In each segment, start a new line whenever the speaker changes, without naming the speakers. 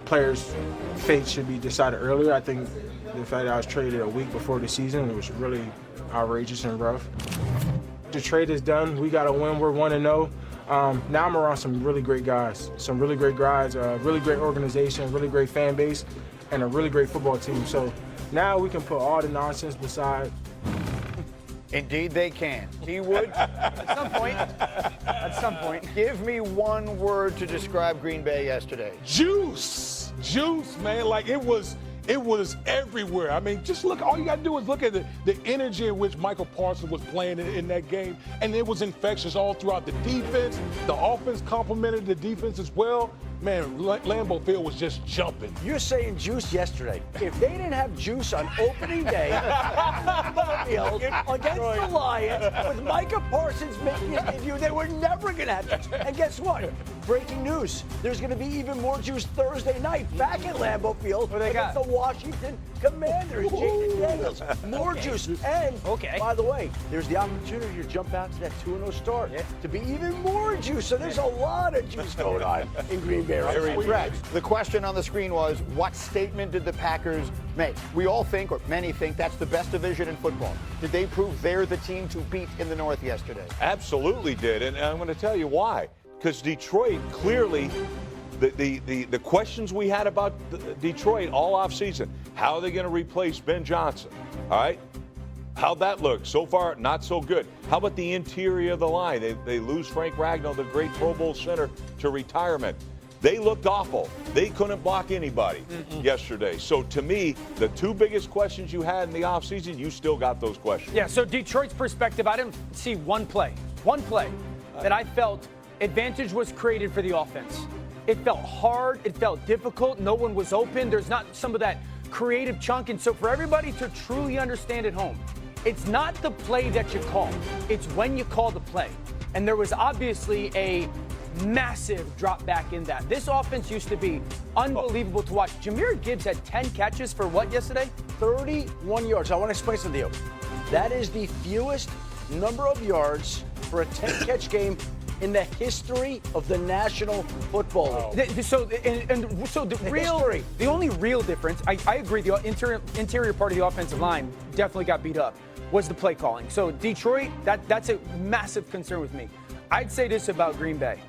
players' fate should be decided earlier. I think the fact that I was traded a week before the season was really outrageous and rough. The trade is done. We got to win. We're 1-0. Now I'm around some really great guys, really great organization, really great fan base, and a really great football team. So now we can put all the nonsense beside.
Indeed they can. He would.
At some point. At some point.
Give me one word to describe Green Bay yesterday.
Juice, man. Like it was everywhere. I mean, just look. All you got to do is look at the energy in which Micah Parsons was playing in that game, and it was infectious all throughout the defense. The offense complemented the defense as well. Man, Lambeau Field was just jumping.
You're saying juice yesterday. If they didn't have juice on opening day against the Lions with Micah Parsons making his debut, they were never going to have juice. And guess what? Breaking news. There's going to be even more juice Thursday night back at Lambeau Field against the Washington Commanders. Jayden Daniels. More juice. And, by the way, there's the opportunity to jump out to that 2-0 start to be even more juice. So there's a lot of juice going on in Green Bay.
Brett, the question on the screen was, what statement did the Packers make? We all think, or many think, that's the best division in football. Did they prove they're the team to beat in the North yesterday?
Absolutely did, and I'm going to tell you why. Because Detroit, clearly, the questions we had about Detroit all offseason, how are they going to replace Ben Johnson? All right? How'd that look? So far, not so good. How about the interior of the line? They lose Frank Ragnow, the great Pro Bowl center, to retirement. They looked awful. They couldn't block anybody yesterday. So to me, the two biggest questions you had in the offseason, you still got those questions.
Yeah, so Detroit's perspective, I didn't see one play that I felt advantage was created for the offense. It felt hard. It felt difficult. No one was open. There's not some of that creative chunk. And so for everybody to truly understand at home, it's not the play that you call. It's when you call the play. And there was obviously a massive drop back in that. This offense used to be unbelievable to watch. Jahmyr Gibbs had 10 catches for what yesterday?
31 yards. I want to explain something to you. That is the fewest number of yards for a 10-catch game in the history of the National Football League.
So the only real difference, I agree, the interior part of the offensive line definitely got beat up, was the play calling. So Detroit, that's a massive concern with me. I'd say this about Green Bay.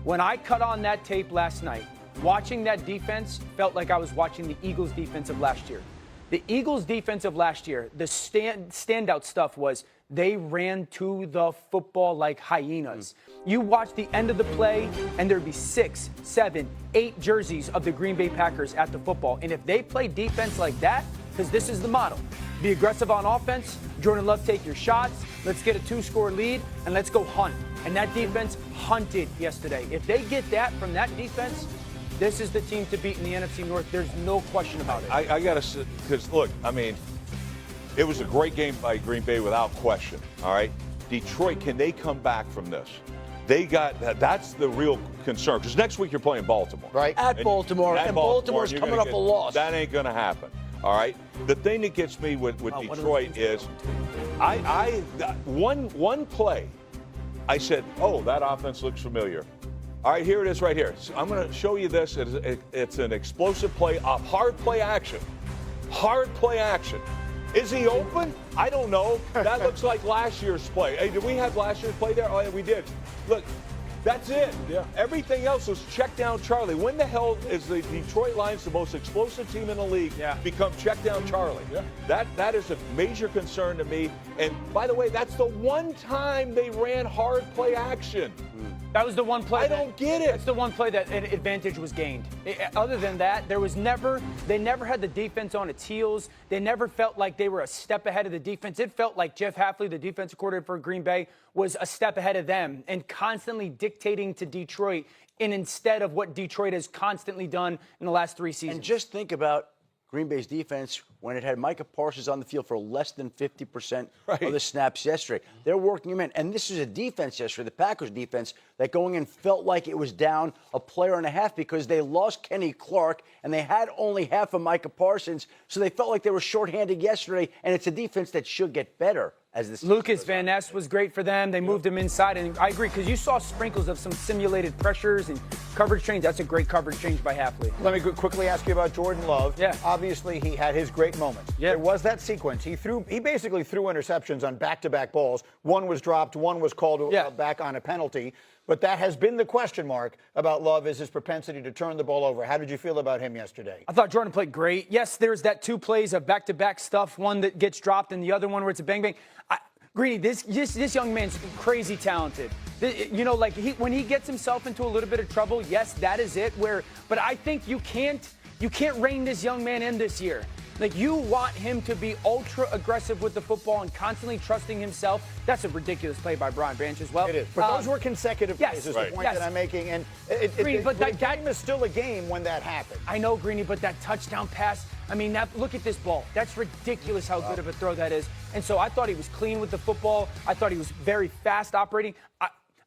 When I cut on that tape last night, watching that defense felt like I was watching the Eagles' defense of last year. The Eagles' defense of last year, the standout stuff was they ran to the football like hyenas. You watch the end of the play, and there'd be 6, 7, 8 jerseys of the Green Bay Packers at the football. And if they play defense like that, because this is the model, be aggressive on offense, Jordan Love take your shots, let's get a 2-score lead, and let's go hunt. And that defense hunted yesterday. If they get that from that defense, this is the team to beat in the NFC North. There's no question about it.
I got to, because look, I mean, it was a great game by Green Bay without question, all right? Detroit, can they come back from this? That's the real concern, because next week you're playing Baltimore.
Right. At Baltimore, and Baltimore's coming off a loss.
That ain't going to happen, all right? The thing that gets me with Detroit is one play, I said, oh, that offense looks familiar. All right, here it is right here. So I'm going to show you this. It's an explosive play off hard play action. Hard play action. Is he open? I don't know. That looks like last year's play. Hey, did we have last year's play there? Oh, yeah, we did. Look, that's it. Yeah. Everything else was check down Charlie. When the hell is the Detroit Lions, the most explosive team in the league, become check down Charlie? Yeah. That is a major concern to me. And by the way, that's the one time they ran hard play action.
That was the one play.
I don't get it.
That's the one play that an advantage was gained. Other than that, they never had the defense on its heels. They never felt like they were a step ahead of the defense. It felt like Jeff Hafley, the defensive coordinator for Green Bay, was a step ahead of them and constantly dictating to Detroit, and instead of what Detroit has constantly done in the last 3 seasons.
And just think about Green Bay's defense when it had Micah Parsons on the field for less than 50% of the snaps yesterday. They're working him in. And this is a defense yesterday, the Packers defense, that going in felt like it was down a player and a half because they lost Kenny Clark and they had only half of Micah Parsons. So they felt like they were shorthanded yesterday. And it's a defense that should get better
as this.
Lucas Van Ness was great for them. They moved him inside, and I agree because you saw sprinkles of some simulated pressures and coverage change. That's a great coverage change by Hafley.
Let me quickly ask you about Jordan Love.
Yeah.
Obviously, he had his great moments.
Yeah.
There was that sequence. He basically threw interceptions on back-to-back balls. One was dropped, one was called back on a penalty. But that has been the question mark about Love, is his propensity to turn the ball over. How did you feel about him yesterday?
I thought Jordan played great. Yes, there's that 2 plays of back-to-back stuff, one that gets dropped and the other one where it's a bang-bang. Greeny, this young man's crazy talented. When he gets himself into a little bit of trouble, yes, that is it. But I think you can't rein this young man in this year. Like, you want him to be ultra aggressive with the football and constantly trusting himself. That's a ridiculous play by Brian Branch as well.
It is. But those were consecutive plays, is the point that I'm making. And
Greeny, but that
game is still a game when that happened.
I know, Greeny, but that touchdown pass, I mean, look at this ball. That's ridiculous how good of a throw that is. And so I thought he was clean with the football. I thought he was very fast operating.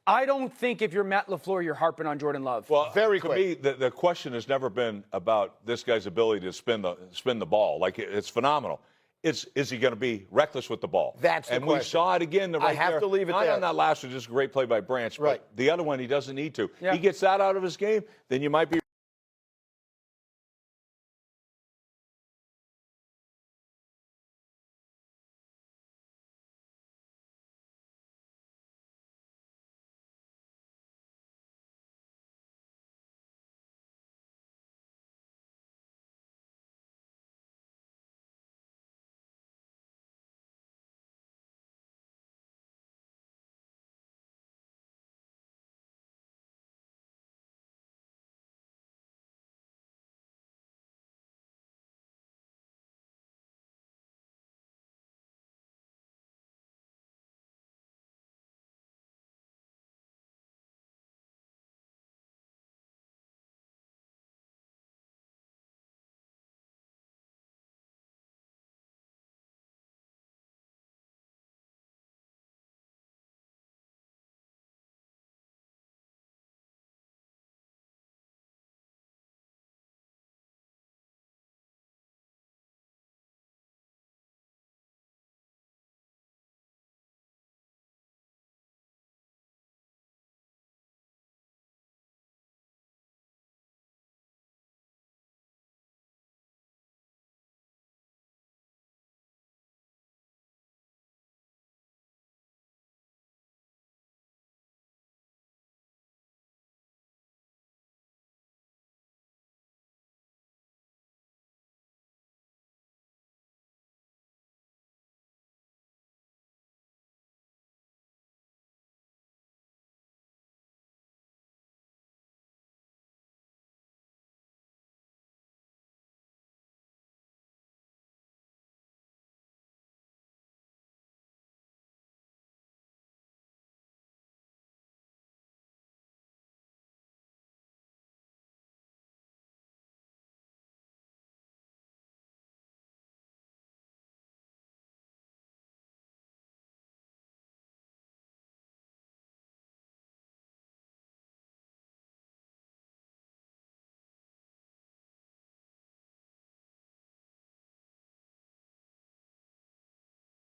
I don't think if you're Matt LaFleur, you're harping on Jordan Love.
Well, to me, the question has never been about this guy's ability to spin the ball. Like, it's phenomenal. Is he going to be reckless with the ball?
That's the question.
We saw it again.
I have to leave it
Not
there.
on that last one, just a great play by Branch.
Right.
But the other one, he doesn't need to.
Yeah.
He gets that out of his game, then you might be